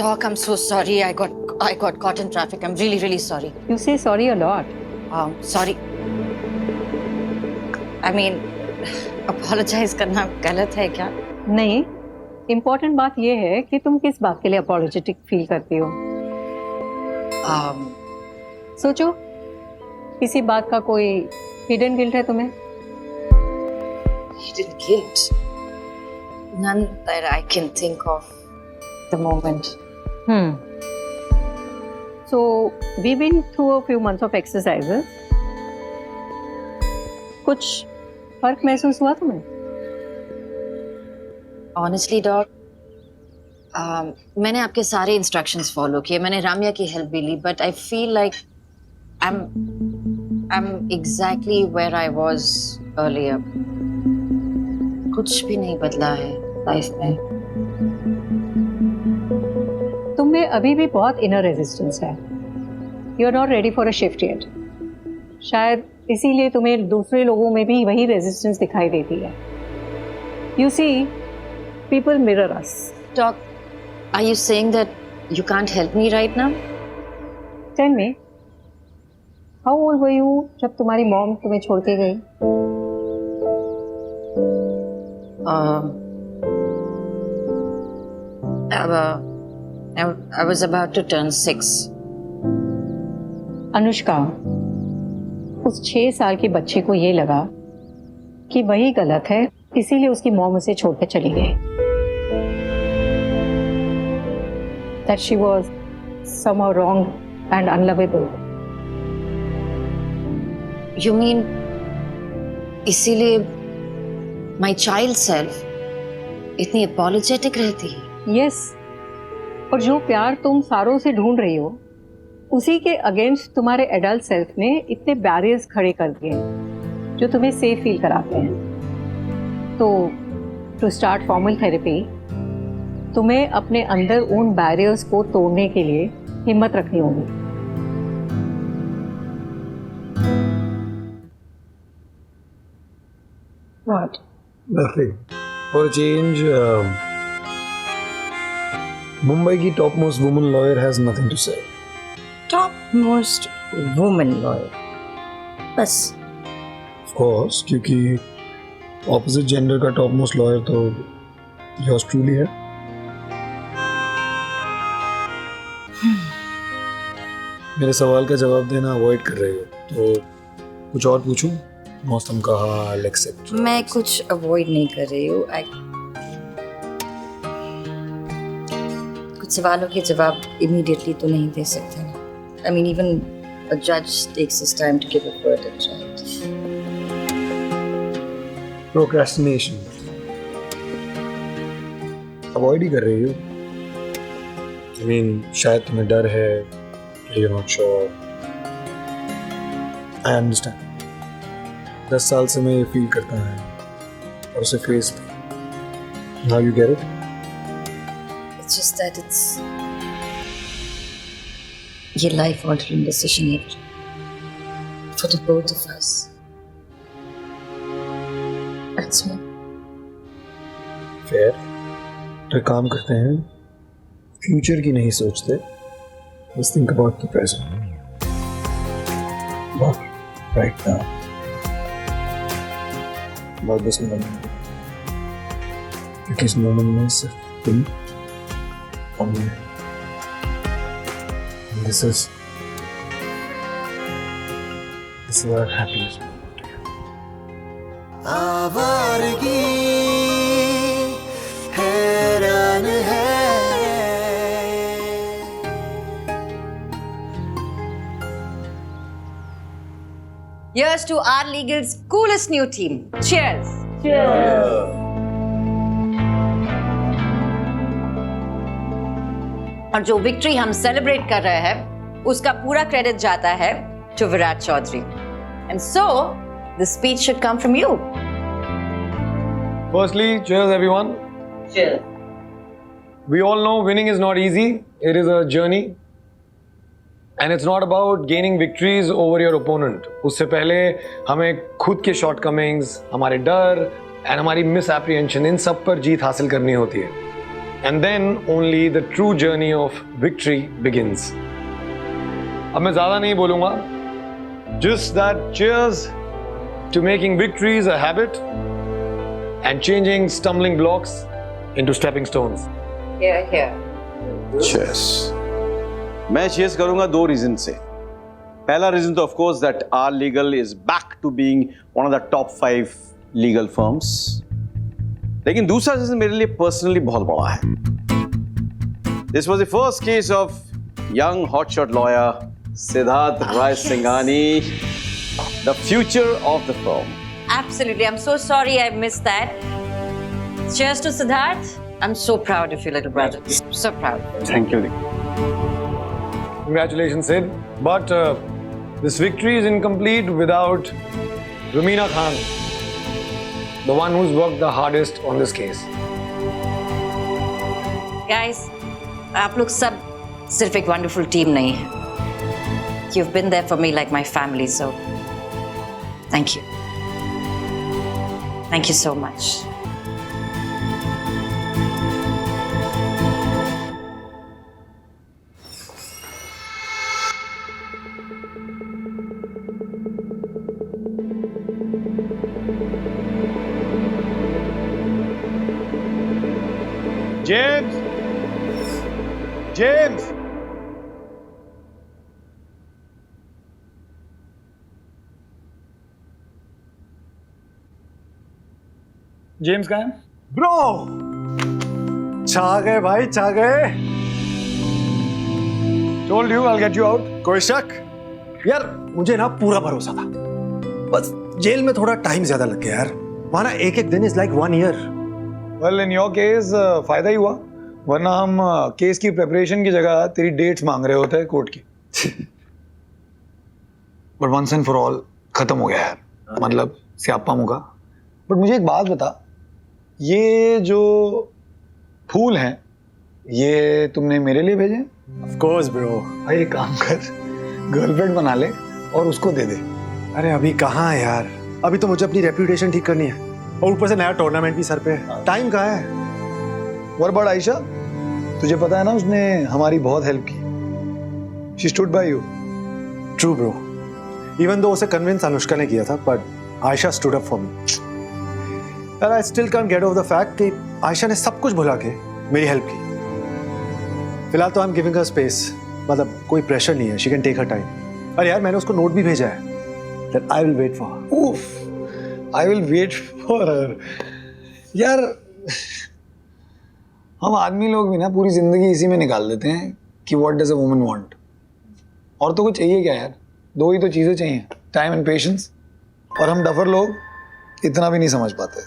Doc, I'm so sorry. I got caught in traffic. I'm really, really sorry. You say sorry a lot. Sorry. I mean, apologize करना गलत है क्या? नहीं, important बात ये है कि तुम किस बात के लिए अपॉलोजेटिक फील करती हो. सोचो, किसी बात का कोई हिडन गिल्ट है तुम्हें? Hidden guilt? None that I can think of at the moment. So we've been through a few months of exercises. कुछ फर्क महसूस हुआ तुम्हें? Honestly, Doc, मैंने आपके सारे इंस्ट्रक्शंस फॉलो किए. मैंने राम्या की हेल्प भी ली, but I feel like I'm exactly where I was earlier. कुछ भी नहीं बदला है लाइफ में. तुम में अभी भी बहुत इनर रेजिस्टेंस है. You are not ready for a shift yet. शायद इसीलिए तुम्हें दूसरे लोगों में भी वही रेजिस्टेंस दिखाई देती है. You see, people mirror us. Doc, are you saying that you can't help me right now? Tell me, how old were you जब तुम्हारी मॉम तुम्हें छोड़ के गई? I was about to turn 6. Anushka, उस 6 साल के बच्चे को ये लगा कि वही गलत है, इसीलिए उसकी मॉम उसे छोड़कर चली गई. That she was somehow wrong and unlovable. You mean इसीलिए my child self इतनी apologetic रहती है? Yes. और जो प्यार तुम सारों से ढूंढ रही हो, उसी के अगेंस्ट तुम्हारे एडल्ट सेल्फ ने इतने बैरियर्स खड़े कर दिए जो तुम्हें सेफ फील कराते हैं. तो टू स्टार्ट फॉर्मल थेरेपी, तुम्हें अपने अंदर उन बैरियर्स को तोड़ने के लिए हिम्मत रखनी होगी. What? Nothing. For a change, Mumbai की topmost woman lawyer has nothing to say. Topmost woman lawyer. बस. Of course, क्योंकि opposite gender का topmost lawyer तो yours truly है. मेरे सवाल का जवाब देना अवॉइड कर रही हो, तो कुछ और पूछूं? मौसम का हाल, एक्सेट्रा. मैं कुछ अवॉइड नहीं कर रही हूँ. कुछ सवालों के जवाब इमीडिएटली तो नहीं दे सकते. I mean, even a judge takes his time to give a verdict, right? Procrastination. Avoid ही कर रही हो. I mean, शायद तुम्हें डर है, you're not sure. I understand. 10 साल से मैं ये फील करता है और उसे फेस भी. Now you get it? It's just that it's ये life altering decision है for the both of us. That's me. Fair. तो एक काम करते हैं, फ्यूचर की नहीं सोचते, बस think about the present. But right now, about this moment, क्योंकि इस मोमेंट में सिर्फ तुम और मैं. This is our happiness. आवारगी हैरान है. Here's to our legal's coolest new team. Cheers. और जो विक्ट्री हम सेलिब्रेट कर रहे हैं, उसका पूरा क्रेडिट जाता है to Virat Chaudhary. And so, the speech should come from you. Firstly, cheers everyone. Cheers. We all know winning is not easy. It is a journey. And it's not about gaining victories over your opponent. उससे पहले हमें खुद के shortcomings, हमारे डर and हमारी misapprehension, इन सब पर जीत हासिल करनी होती है. and then only the true journey of victory begins. अब मैं ज़्यादा नहीं बोलूँगा. Just that cheers to making victories a habit and changing stumbling blocks into stepping stones. Cheers. मैं cheers करूँगा 2 रीजन से. पहला रीजन तो of course that are legal is back to being one of the top 5 legal firms. लेकिन दूसरा reason मेरे लिए personally बहुत बड़ा है. This was the first case of young hotshot lawyer Siddharth Rai Singhania, the future of the firm. Absolutely. I'm so sorry I missed that. Cheers to Siddharth. I'm so proud of you, little brother. So proud. Thank you. Congratulations, Sid. But this victory is incomplete without Rumina Khan, the one who's worked the hardest on this case. Guys, आप लोग सब सिर्फ एक wonderful team नहीं है. You've been there for me like my family, so thank you. Thank you so much. James! James! James कहाँ है? Bro, छा गए भाई, छा गए. Told you I'll get you out. कोई शक? यार मुझे ना पूरा भरोसा था. बस जेल में थोड़ा टाइम ज्यादा लग गया यार. वहां ना एक दिन is like 1 year. Well, in your case, फायदा ही हुआ. वरना हम केस की प्रेपरेशन की जगह तेरी डेट्स मांग रहे होते हैं कोर्ट की. But once and for all खत्म हो गया यार. मतलब स्यापा मुका. बट मुझे एक बात बता, ये जो फूल हैं ये तुमने मेरे लिए भेजे? Of course bro. भाई एक काम कर, गर्लफ्रेंड बना ले और उसको दे दे. अरे अभी कहाँ है यार, अभी तो मुझे अपनी रेप्यूटेशन ठीक करनी है और ऊपर से नया टूर्नामेंट भी सर पे. टाइम कहाँ है? What about Ayesha? तुझे पता है ना उसने हमारी बहुत हेल्प की. She stood by you. True bro. Even though उसे कन्विंस अनुष्का ने किया था, but Ayesha stood up for me. यार I still can't get over the fact कि आयशा ने सब कुछ भुला के मेरी हेल्प की. फिलहाल तो I am giving her space. मतलब कोई प्रेशर नहीं है. She can take her time. अरे यार मैंने उसको नोट भी भेजा है that I will wait for her. Oof, I will wait for her. यार हम आदमी लोग भी ना पूरी जिंदगी इसी में निकाल देते हैं कि what does a woman want. और तो कुछ चाहिए क्या यार? 2 ही तो चीजें चाहिए, टाइम एंड पेशेंस. और हम डफर लोग इतना भी नहीं समझ पाते.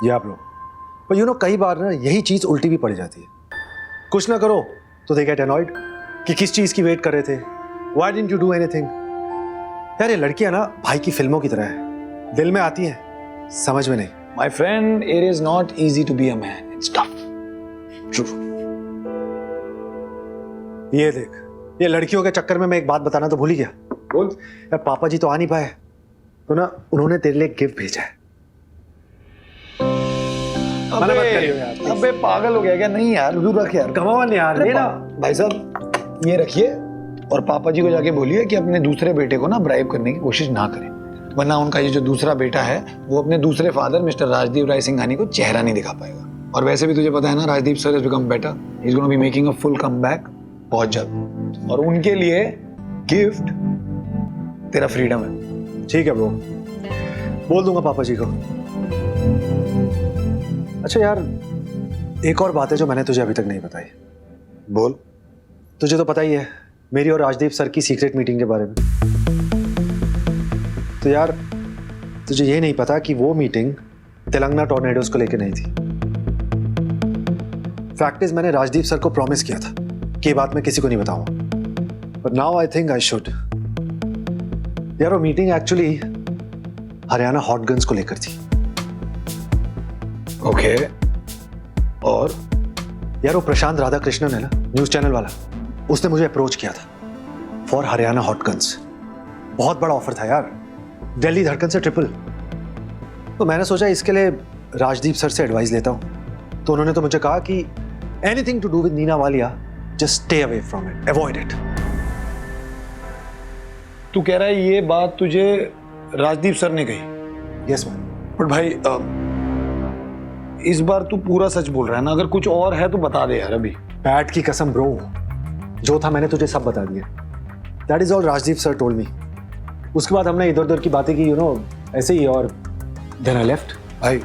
या ब्रो, पर यू नो कई बार ना यही चीज उल्टी भी पड़ जाती है. कुछ ना करो तो दे गेट अनॉयड कि किस चीज की वेट कर रहे थे. Why didn't you do anything? यार ये लड़कियां ना भाई की फिल्मों की तरह है. दिल में आती हैं, समझ में नहीं. My friend, it is not easy to be a man. It's tough. True. ये देख, ये लड़कियों के चक्कर में मैं एक बात बताना तो भूल ही गया. बोल. यार पापा जी तो आ नहीं पाए, तो ना उन्होंने तेरे लिए गिफ्ट भेजा है. मना मत करियो यार, please. अबे पागल हो गया क्या? नहीं यार, दूर रख यार. कम ऑन यार, लेना. भाई साहब ये रखिए और पापा जी को जाके बोलिए कि अपने दूसरे बेटे को ना ब्राइब करने की कोशिश ना करें. वरना उनका ये जो दूसरा बेटा है वो अपने दूसरे फादर मिस्टर राजदीप राय सिंघानी को चेहरा नहीं दिखा पाएगा. और वैसे भी तुझे पता है ना, Rajdeep sir has become better. He is gonna be making a full comeback बहुत जल्द. और उनके लिए गिफ्ट तेरा फ्रीडम है. ठीक है ब्रो, बोल दूंगा पापा जी को. अच्छा यार, एक और बात है जो मैंने तुझे अभी तक नहीं बताई. बोल. तुझे तो पता ही है मेरी और राजदीप सर की सीक्रेट मीटिंग के बारे में. तो यार तुझे ये नहीं पता कि वो मीटिंग तेलंगाना टॉर्नेडोज को लेकर नहीं थी. फैक्ट इज मैंने राजदीप सर को प्रॉमिस किया था कि ये बात मैं किसी को नहीं बताऊंगा. But now I think I should. यार वो meeting actually Haryana hot guns को लेकर थी. ओके. और यार वो प्रशांत राधाकृष्णन है ना, न्यूज चैनल वाला, उसने मुझे अप्रोच किया था फॉर हरियाणा हॉट गन्स. बहुत बड़ा ऑफर था यार, दिल्ली धड़कन से ट्रिपल. तो मैंने सोचा इसके लिए राजदीप सर से एडवाइस लेता हूँ. तो उन्होंने तो मुझे कहा कि Anything to do with Neena Walia, just stay away from it. Avoid it. तू कह रहा है ये बात तुझे राजदीप सर ने कही? Yes, man. बट भाई इस बार तू पूरा सच बोल रहा है ना? अगर कुछ और है तो बता दे यार अभी। पैट की कसम ब्रो, जो था मैंने तुझे सब बता दिया। That is all Rajdeep sir told me. उसके बाद हमने इधर उधर की बातें की, ऐसे ही, और then I left. भाई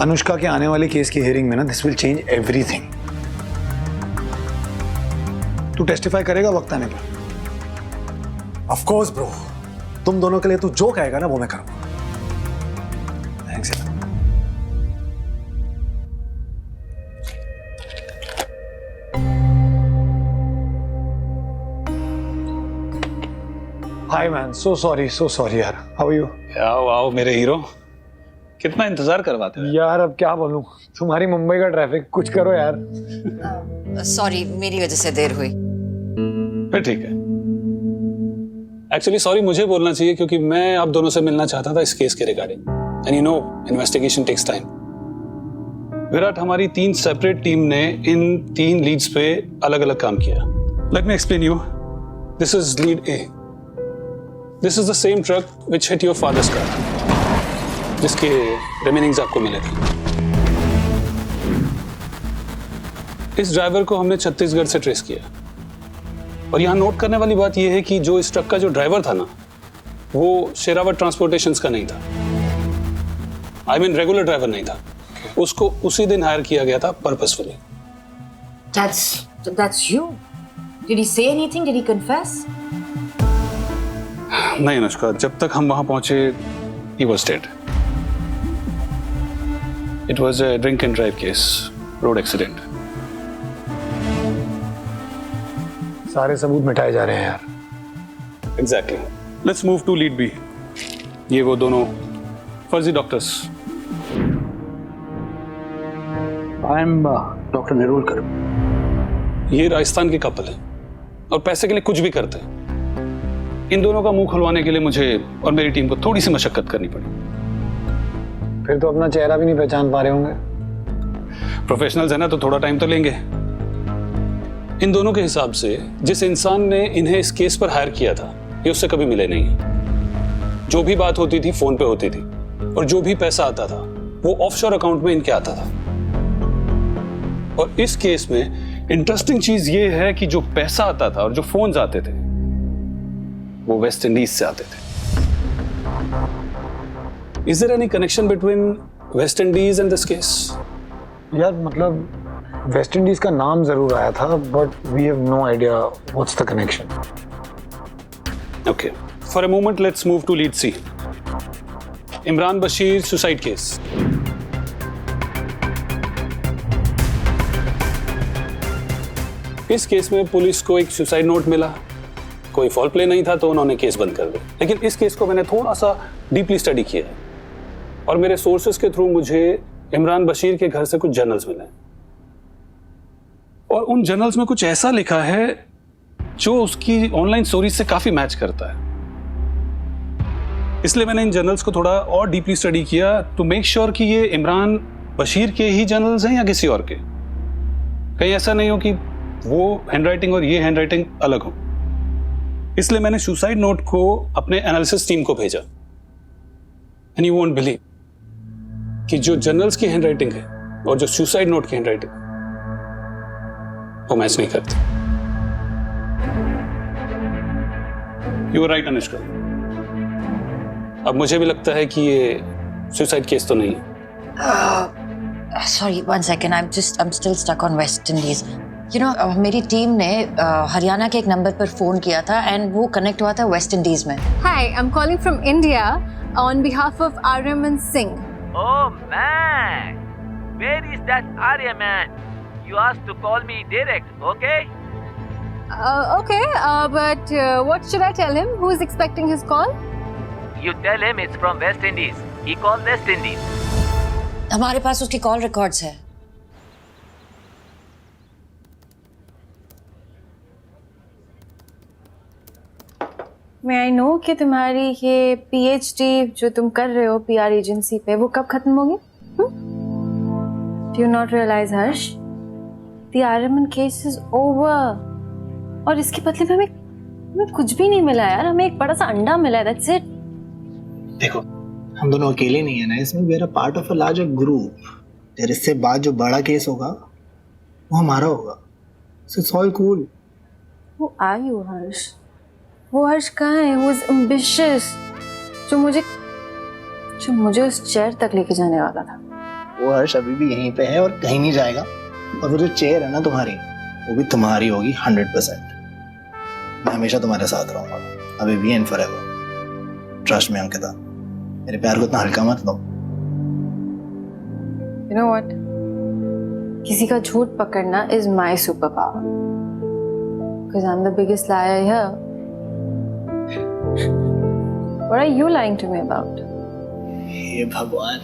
अनुष्का के आने वाले केस की हियरिंग में ना दिस विल चेंज एवरीथिंग। तू टेस्टिफाई करेगा वक्त आने पर? Of course bro. तुम दोनों के लिए तू जो कहेगा ना वो मैं करूंगा। थैंक्स यार। हाय मैन, सो सॉरी यार। How are you? आओ आओ मेरे हीरो, कितना इंतजार करवाते हो यार अब क्या बोलूं, तुम्हारी मुंबई का ट्रैफिक, कुछ करो यार। सॉरी, मेरी वजह से देर हुई। फिर ठीक है। एक्चुअली सॉरी मुझे बोलना चाहिए क्योंकि मैं आप दोनों से मिलना चाहता था इस केस के regarding. And you know investigation takes time. Virat, हमारी 3 सेपरेट टीम ने इन 3 लीड्स पे अलग अलग काम किया। Let me explain you. This is lead A. This is the same truck which hit your father's car, जिसके रिमेनिंग्स आपको मिले थे। इस ड्राइवर को हमने छत्तीसगढ़ से ट्रेस किया, और यहां नोट करने वाली बात यह है कि जो इस ट्रक का जो ड्राइवर था ना, वो शेरावत ट्रांसपोर्टेशंस का नहीं था। आई मीन रेगुलर ड्राइवर नहीं था। उसको उसी दिन हायर किया गया था purposefully. That's you. Did he say anything? Did he confess? नहीं अनुष्का, जब तक हम वहां पहुंचे he was dead. It was a drink and drive case, road accident. सारे सबूत मिटाए जा रहे हैं यार। Exactly. Let's move to lead B. ये वो दोनों फर्जी doctors. I am doctor Nerulkar. ये राजस्थान के कपल हैं और पैसे के लिए कुछ भी करते हैं। इन दोनों का मुंह खुलवाने के लिए मुझे और मेरी टीम को थोड़ी सी मशक्कत करनी पड़ी। फिर तो अपना चेहरा भी नहीं पहचान पा रहे होंगे। प्रोफेशनल्स है ना, तो थोड़ा टाइम तो लेंगे। इन दोनों के हिसाब से जिस इंसान ने इन्हें इस केस पर हायर किया था, ये उससे कभी मिले नहीं। जो भी बात होती थी फोन पे होती थी, और जो भी पैसा आता था वो ऑफशोर अकाउंट में इनके आता था। और इस केस में इंटरेस्टिंग चीज ये है कि जो पैसा आता था और जो फोन्स आते थे वो वेस्ट इंडीज से आते थे। Is there any connection between West Indies and this case? यार मतलब वेस्ट इंडीज का नाम जरूर आया था, but we have no idea what's the connection. Okay, for a moment let's move to lead C. Imran Bashir suicide case. इस case में police को एक सुसाइड नोट मिला। कोई फॉल प्ले नहीं था तो उन्होंने केस बंद कर दिया। लेकिन इस केस को मैंने थोड़ा सा डीपली स्टडी किया है, और मेरे सोर्सेस के थ्रू मुझे इमरान बशीर के घर से कुछ जर्नल्स मिले, और उन जर्नल्स में कुछ ऐसा लिखा है जो उसकी ऑनलाइन स्टोरीज से काफी मैच करता है। इसलिए मैंने इन जर्नल्स को थोड़ा और डीपली स्टडी किया टू मेक श्योर कि ये इमरान बशीर के ही जर्नल्स हैं या किसी और के। कहीं ऐसा नहीं हो कि वो हैंडराइटिंग और ये हैंडराइटिंग अलग हो। इसलिए मैंने सुसाइड नोट को अपने एनालिसिस टीम को भेजा। एंड यू वोंट बिलीव कि जो जर्नल्स की हैंडराइटिंग है और जो सुसाइड नोट की हैंडराइटिंग वो मैच नहीं करती। You are right Anushka. अब मुझे भी लगता है कि ये सुसाइड केस तो नहीं है। Sorry, one second. I'm still stuck on West Indies. You know, मेरी टीम ने हरियाणा के एक नंबर पर फोन किया था एंड वो कनेक्ट हुआ था वेस्ट इंडीज में। Hi, I'm calling from India on behalf of Aryaman Singh. Oh man, where is that Aryaman? You asked to call me direct, okay? Okay, but what should I tell him? Who is expecting his call? You tell him it's from West Indies. He called West Indies. हमारे पास उसकी call records है। May I know कि तुम्हारी ये PhD जो तुम कर रहे हो PR एजेंसी पे, वो कब खत्म होगी? Do you not realize, Harsh? The Aryaman case is over. और इसके बदले में हमें कुछ भी नहीं मिला यार, हमें एक बड़ा सा अंडा मिला है, that's it. देखो, हम दोनों अकेले नहीं है ना इसमें, we are a part of a larger group. फिर इससे बाद जो बड़ा केस होगा वो हमारा होगा. So it's all cool. Who are you, Harsh? वो हर्ष कहाँ है? Who is ambitious? जो मुझे उस चेयर तक लेके जाने वाला था. वो हर्ष अभी भी यहीं पे है और कहीं नहीं जाएगा. और वो जो चेयर है ना तुम्हारी, वो भी तुम्हारी होगी 100%. मैं हमेशा तुम्हारे साथ रहूंगा, अभी भी एंड फॉरएवर. ट्रस्ट में अंकिता, मेरे प्यार को इतना हल्का मत लो. You know what? किसी का झूठ पकड़ना is my superpower. Because I'm the biggest liar here. What are you lying to me about? हे भगवान,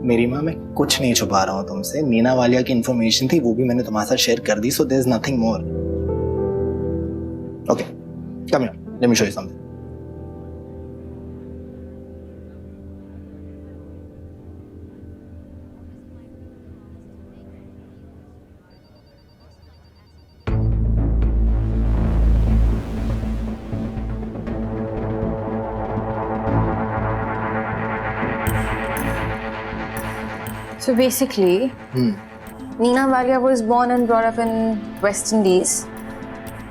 मेरी माँ, मैं कुछ नहीं छुपा रहा हूँ तुमसे. नीना वालिया की इंफॉर्मेशन थी, वो भी मैंने तुम्हारे साथ शेयर कर दी. So there's nothing more. Okay, come here. Let me show you something. So basically, Neena Walia was born and brought up in West Indies,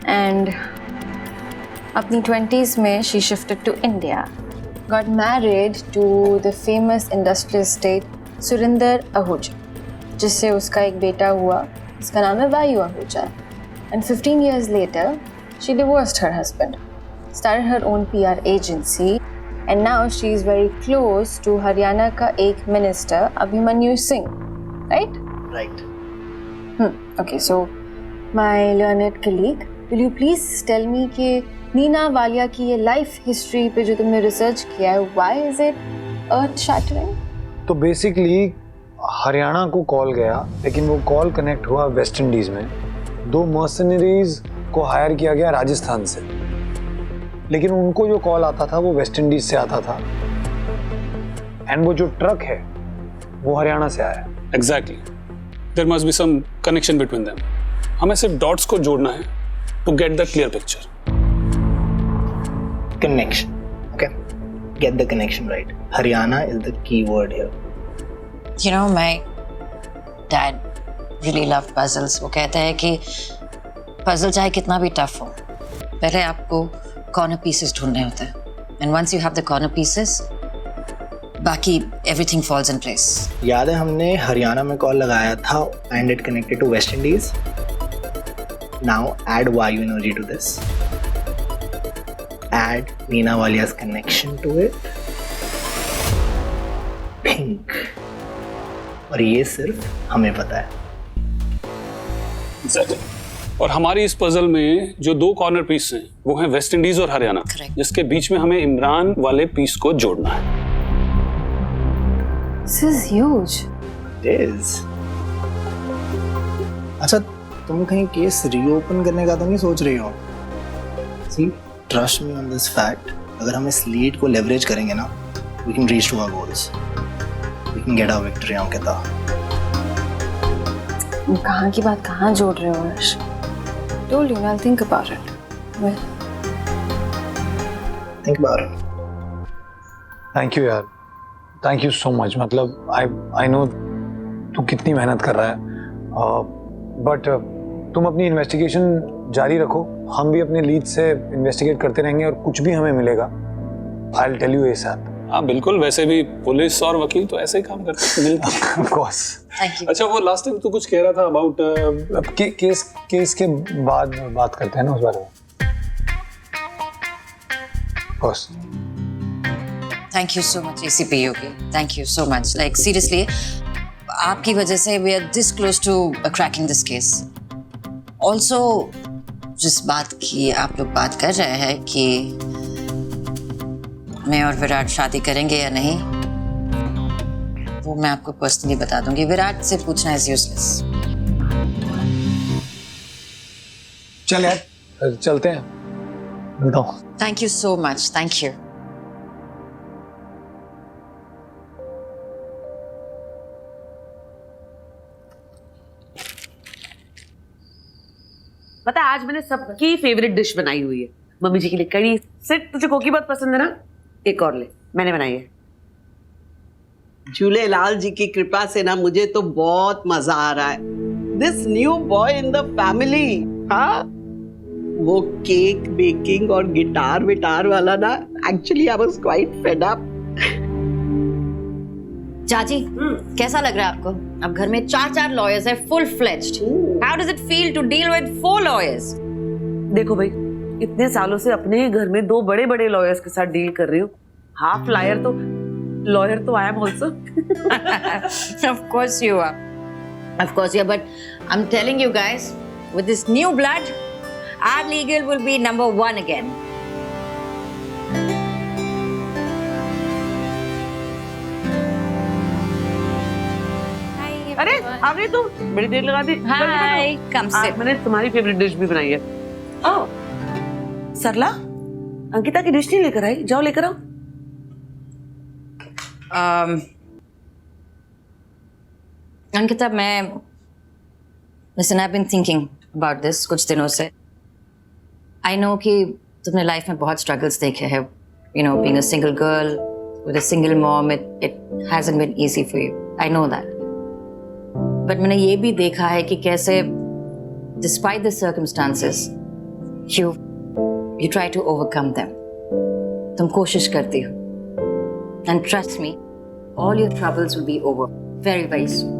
and अपनी 20s में she shifted to India, got married to the famous industrial estate Surinder Ahuja, जिससे उसका एक बेटा हुआ, उसका नाम है वायु Ahuja. And 15 years later, she divorced her husband, started her own PR agency. And now she is very close to Haryana का एक minister Abhimanyu Singh, right? Right. Okay, so my learned colleague, will you please tell me कि नीना वालिया की ये life history पे जो तुमने research किया है, why is it earth shattering? तो बेसिकली हरियाणा को कॉल गया, लेकिन वो कॉल कनेक्ट हुआ वेस्ट इंडीज में. 2 मर्सनरीज को हायर किया गया राजस्थान से, लेकिन उनको जो कॉल आता था वो वेस्ट इंडीज से आता था. एंड वो जो ट्रक है वो हरियाणा से आया. Exactly. There must be some connection between them. हमें सिर्फ डॉट्स को जोड़ना है to get the clear picture. Connection. Okay. Get the connection right. Haryana is the key word here. You know, my dad really loved puzzles. वो कहते हैं कि puzzle चाहे कितना भी tough हो, पहले आपको corner pieces ढूंढने होते हैं. And once you have the corner pieces, बाकी everything falls in place. याद है हमने हरियाणा में कॉल लगाया था and it connected to West Indies. Now add Vayu energy to this. Add Neena Walia's connection to it. Pink. और ये सिर्फ हमें पता है. Exactly. और हमारी इस पजल में जो 2 कॉर्नर पीस हैं वो हैं वेस्ट इंडीज और हरियाणा, जिसके बीच में हमें इमरान वाले पीस को जोड़ना है. This is huge. It is. अच्छा, तुम कहीं केस रीओपन करने का तो नहीं सोच रही हो? See, trust me on this fact. अगर हम इस लीड को लेवरेज करेंगे ना, we can reach to our goals. We can get our victory, Ankita. कहाँ की बात कहाँ जोड़ रहे हो हर्ष? Told you, I'll think about it. Well. Think about it. Thank you यार, थैंक यू सो मच. मतलब आई नो तू कितनी मेहनत कर रहा है, बट तुम अपनी इन्वेस्टिगेशन जारी रखो. हम भी अपने लीड से इन्वेस्टिगेट करते रहेंगे और कुछ भी हमें मिलेगा I will tell you ASAP. हाँ बिल्कुल, वैसे भी पुलिस और वकील तो ऐसे ही काम करते हैं, मिलते हैं. Of course. Thank you. अच्छा, वो लास्ट टाइम तू कुछ कह रहा था अबाउट केस के बाद बात करते हैं ना उस बारे में. Of course. Thank you so much, ACP Yogi. Thank you so much. Like seriously, आपकी वजह से we are this close to cracking this case. Also, जिस बात की आप लोग बात कर रहे हैं कि मैं और विराट शादी करेंगे या नहीं, वो मैं आपको पर्सनली बता दूंगी. विराट से पूछना इज यूजलेस. चल यार, चलते हैं. मिलता हूँ. Thank you so much. Thank you. पता है आज मैंने सबकी फेवरेट डिश बनाई हुई है। मम्मी जी के लिए कड़ी। सिर्फ तुझे कोकी बहुत पसंद है ना, एक और ले, मैंने बनाई है। झूलेलाल जी की कृपा से ना मुझे तो बहुत मजा आ रहा है। This new boy in the family. हाँ, वो केक बेकिंग और गिटार विटार वाला ना, actually I was quite fed up. चाची, कैसा लग रहा है आपको? अब घर में 4 लॉयर्स है, full fledged. How does it feel to deal with 4 lawyers? देखो भाई, इतने सालों से अपने ही घर में 2 बड़े बड़े लॉयर्स के साथ डील कर रही हूँ। हाफ लॉयर तो I am also. Of course you are. Of course you are, but I'm telling you guys, with this new blood, our legal will be number 1 again. अरे आ गई तुम, बड़ी देर लगा दी। Hi, come sit. आज मैंने तुम्हारी favourite dish भी बनाई है। ओह, सरला, अंकिता की डिश नहीं लेकर आई, जाओ लेकर आओ। Ankita, listen, I've been thinking about this कुछ दिनों से। I know कि तुमने लाइफ में बहुत struggles देखे हैं, you know, being a single girl with a single mom, it hasn't been easy for you. I know that. But मैंने ये भी देखा है कि कैसे despite the circumstances, you try to overcome them. तुम कोशिश करती हो. And trust me, all your troubles will be over very, very soon.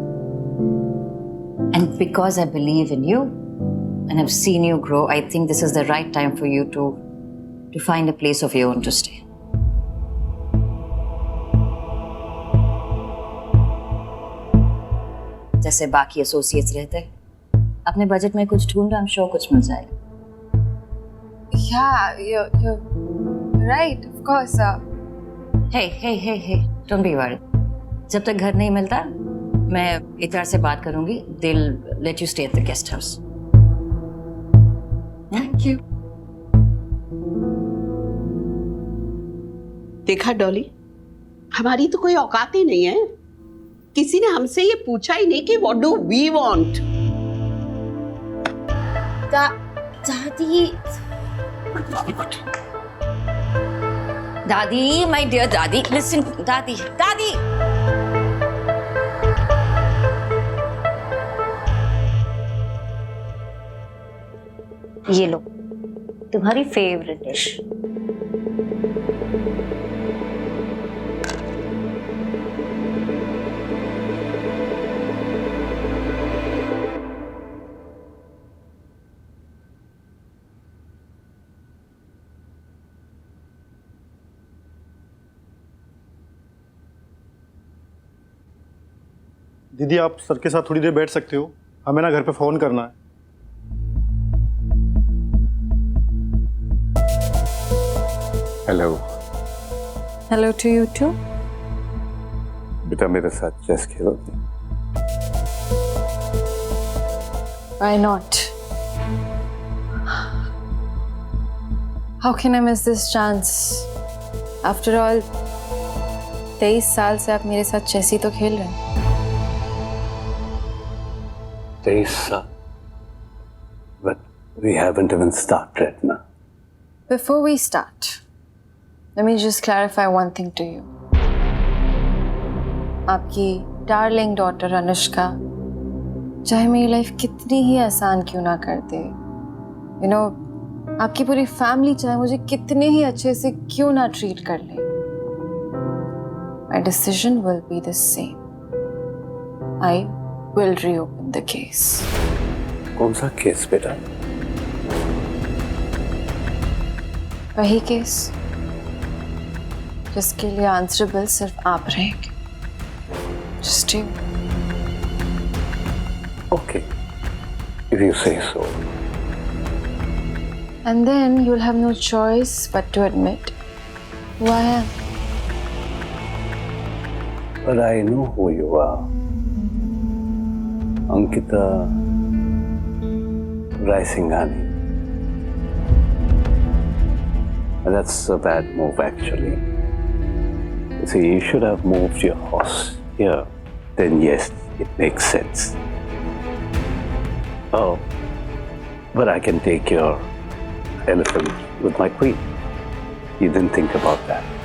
And because I believe in you and I've seen you grow, I think this is the right time for you to find a place of your own to stay. जैसे बाकी associates रहते, अपने budget में कुछ ढूंढ रहा, I'm sure कुछ मिल जाएगा। Yeah, you're right, of course. Hey, don't be worried. जब तक घर नहीं मिलता, मैं HR से बात करूंगी. They'll let you stay at the guest house. Thank you. देखा डॉली, हमारी तो कोई औकात ही नहीं है। किसी ने हमसे ये पूछा ही नहीं कि व्हाट डू वी वांट। दादी, my dear दादी, listen, दादी। ये लो, तुम्हारी फेवरेट डिश। दीदी, आप सर के साथ थोड़ी देर बैठ सकते हो? हमें ना घर पे फोन करना है। Hello. Hello to you too. बेटा मेरे साथ चेस खेलोगे? Why not? How can I miss this chance? After all, 23 साल से आप मेरे साथ चेस ही तो खेल रहे हैं। 23 साल? But we haven't even started now. Before we start, let me just clarify one thing to you. आपकी डार्लिंग डॉटर अनुष्का चाहे मेरी लाइफ कितनी ही आसान क्यों ना कर दे, you know, आपकी पूरी फैमिली चाहे मुझे कितने ही अच्छे से क्यों ना ट्रीट कर ले, my decision will be the same. I will reopen the case. कौन सा केस बेटा? वही केस जिसके लिए आंसरेबल सिर्फ आप रहेंगे। Just you. Okay, if you say so. And then you'll have no choice but to admit who I am. But I know who you are. Ankita Raisinghani. That's a bad move, actually. See, you should have moved your horse here. Then yes, it makes sense. Oh, But I can take your elephant with my queen. You didn't think about that.